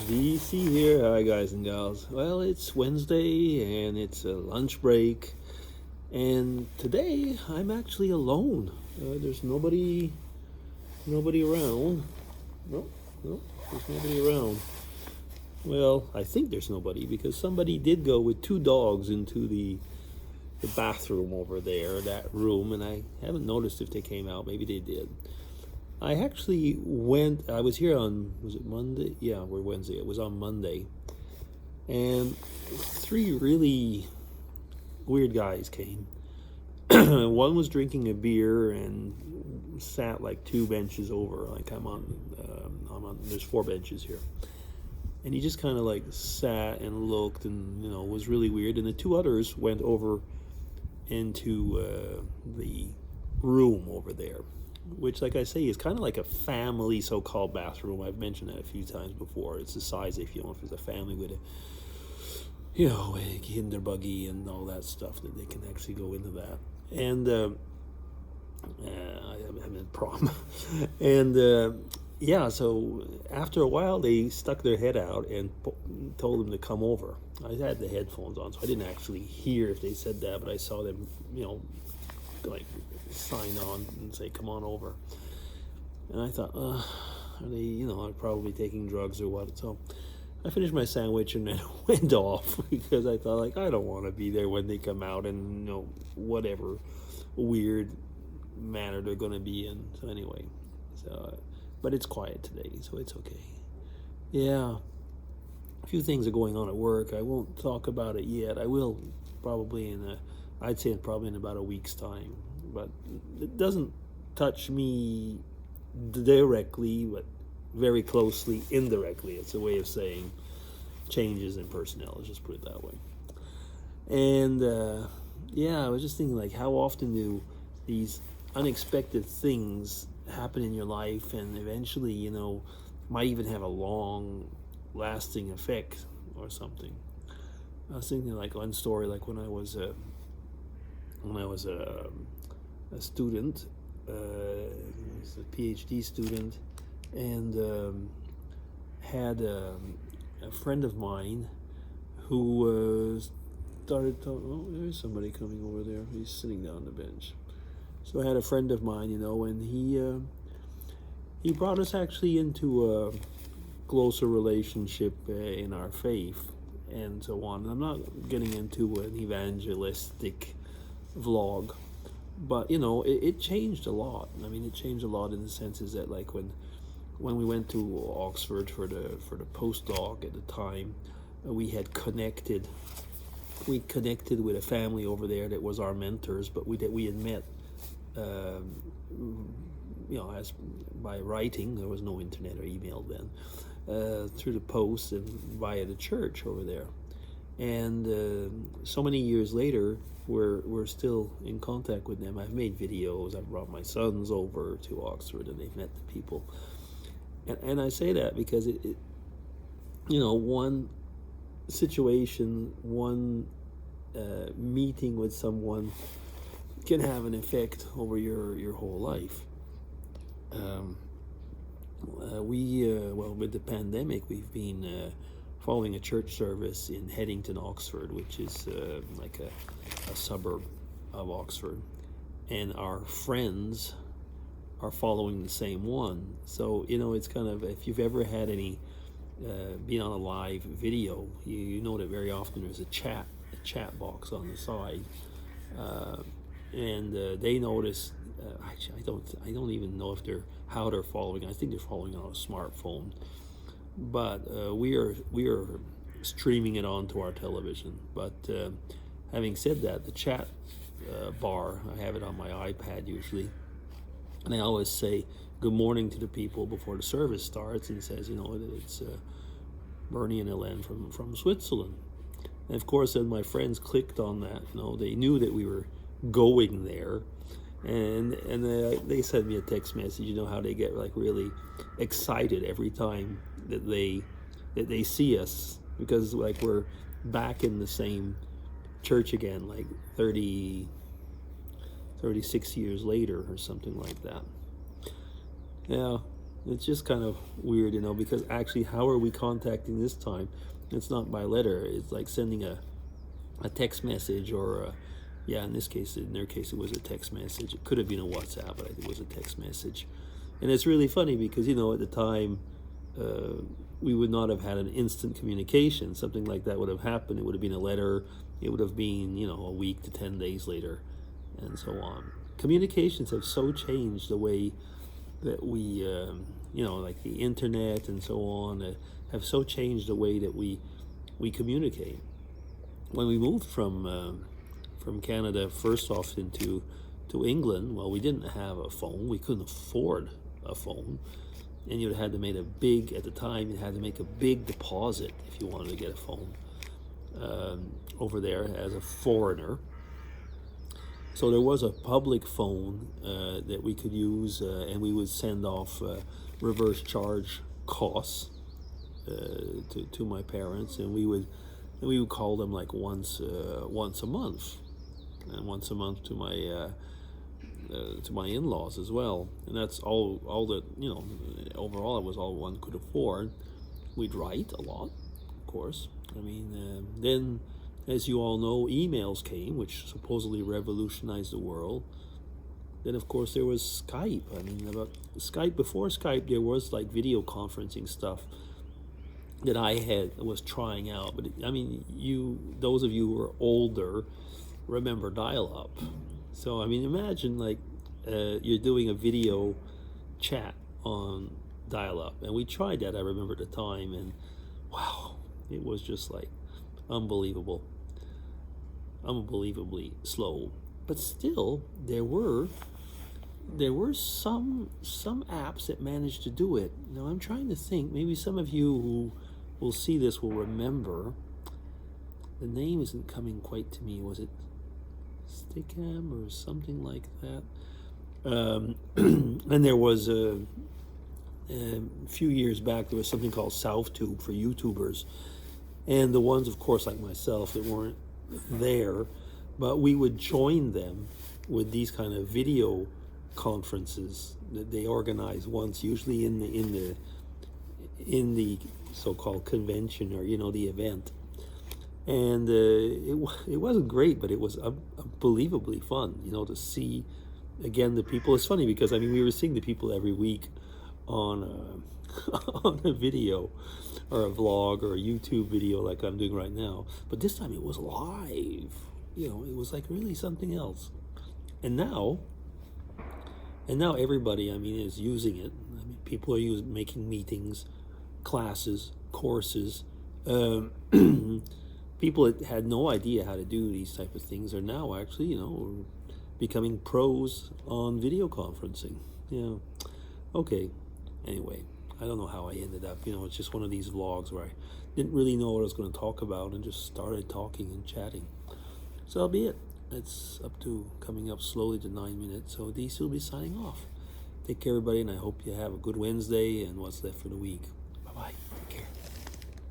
DC here. Hi, guys and gals. Well, it's Wednesday and it's a lunch break. And today I'm actually alone. There's nobody around. No, no, there's nobody around. Well, I think there's nobody because somebody did go with two dogs into the bathroom over there, that room, and I haven't noticed if they came out. Maybe they did. I actually I was here on, was it Monday? Yeah, we're Wednesday. It was on Monday. And three really weird guys came. One was drinking a beer and sat like two benches over. Like there's four benches here. And he just kind of like sat and looked and, was really weird. And the two others went over into the room over there, which, like I say, is kind of like a family so-called bathroom. I've mentioned that a few times before. It's the size, if it's a family with a kinder buggy and all that stuff, that they can actually go into that. And I mean, prom. And so after a while, they stuck their head out and told them to come over. I had the headphones on, so I didn't actually hear if they said that, but I saw them, like sign on and say, come on over. And I thought, are they, probably taking drugs or what? So I finished my sandwich and then went off because I thought, like, I don't want to be there when they come out and, whatever weird manner they're going to be in. So anyway, but it's quiet today, so it's okay. Yeah, a few things are going on at work. I won't talk about it yet. I will probably I'd say probably in about a week's time. But it doesn't touch me directly, but very closely indirectly. It's a way of saying changes in personnel, let's just put it that way. And I was just thinking, like, how often do these unexpected things happen in your life and eventually, might even have a long lasting effect or something. I was thinking, like, one story, like when I was a student, was a PhD student, and had a friend of mine who started talking. Oh, there's somebody coming over there. He's sitting down on the bench. So I had a friend of mine, and he brought us actually into a closer relationship in our faith and so on. And I'm not getting into an evangelistic vlog, but it changed a lot. I mean, it changed a lot in the senses that, like, when we went to Oxford for the postdoc at the time, we connected with a family over there that was our mentors, but we had met as by writing. There was no internet or email then, through the post and via the church over there. And so many years later, we're still in contact with them. I've made videos. I've brought my sons over to Oxford, and they've met the people. And I say that because it one situation, one meeting with someone can have an effect over your whole life. With the pandemic, we've been following a church service in Headington, Oxford, which is like a suburb of Oxford, and our friends are following the same one. So it's kind of, if you've ever had any been on a live video, you know that very often there's a chat box on the side, and they notice. Actually, I don't even know how they're following. I think they're following on a smartphone, but we are streaming it onto our television. But having said that, the chat bar, I have it on my iPad usually, and I always say good morning to the people before the service starts, and it says, it's Bernie and Hélène from Switzerland. And of course, then my friends clicked on that. They knew that we were going there. And they sent me a text message. You know how they get, like, really excited every time that they see us, because, like, we're back in the same church again, like 36 years later or something like that. Yeah, It's just kind of weird, because actually, how are we contacting this time? It's not by letter. It's like sending a text message, or yeah, in their case, it was a text message. It could have been a WhatsApp, but I think it was a text message. And it's really funny because, at the time, uh, we would not have had an instant communication. Something like that would have happened. It would have been a letter. It would have been, a week to 10 days later, and so on. Communications have so changed the way that we, like the internet and so on, have so changed the way that we communicate. When we moved from Canada first off to England, well, we didn't have a phone. We couldn't afford a phone, and you had to make at the time, you had to make a big deposit if you wanted to get a phone over there as a foreigner. So there was a public phone that we could use, and we would send off reverse charge costs to my parents, and we would call them like once a month, and once a month to my in-laws as well. And that's all that, overall it was all one could afford. We'd write a lot, of course. I mean, then, as you all know, emails came, which supposedly revolutionized the world. Then, of course, there was Skype. I mean, before Skype, there was like video conferencing stuff that I was trying out. But I mean, those of you who are older, remember dial-up. So I mean, imagine like you're doing a video chat on dial-up, and we tried that. I remember at the time, and wow, it was just like unbelievably slow. But still, there were some apps that managed to do it. Now I'm trying to think. Maybe some of you who will see this will remember. The name isn't coming quite to me. Was it Stickam or something like that? And there was a few years back, there was something called SouthTube for YouTubers, and the ones, of course, like myself, that weren't there, but we would join them with these kind of video conferences that they organize once, usually in the so-called convention, or the event. And it wasn't great, but it was unbelievably fun, to see again the people. It's funny because I mean, we were seeing the people every week on on a video or a vlog or a YouTube video like I'm doing right now, but this time it was live. It was like really something else. And now everybody, I mean, is using it. I mean, people are making meetings, classes, courses. People that had no idea how to do these type of things are now actually, becoming pros on video conferencing. Yeah. Okay. Anyway, I don't know how I ended up. It's just one of these vlogs where I didn't really know what I was going to talk about and just started talking and chatting. So that'll be it. It's coming up slowly to 9 minutes. So DC will be signing off. Take care, everybody, and I hope you have a good Wednesday and what's left for the week.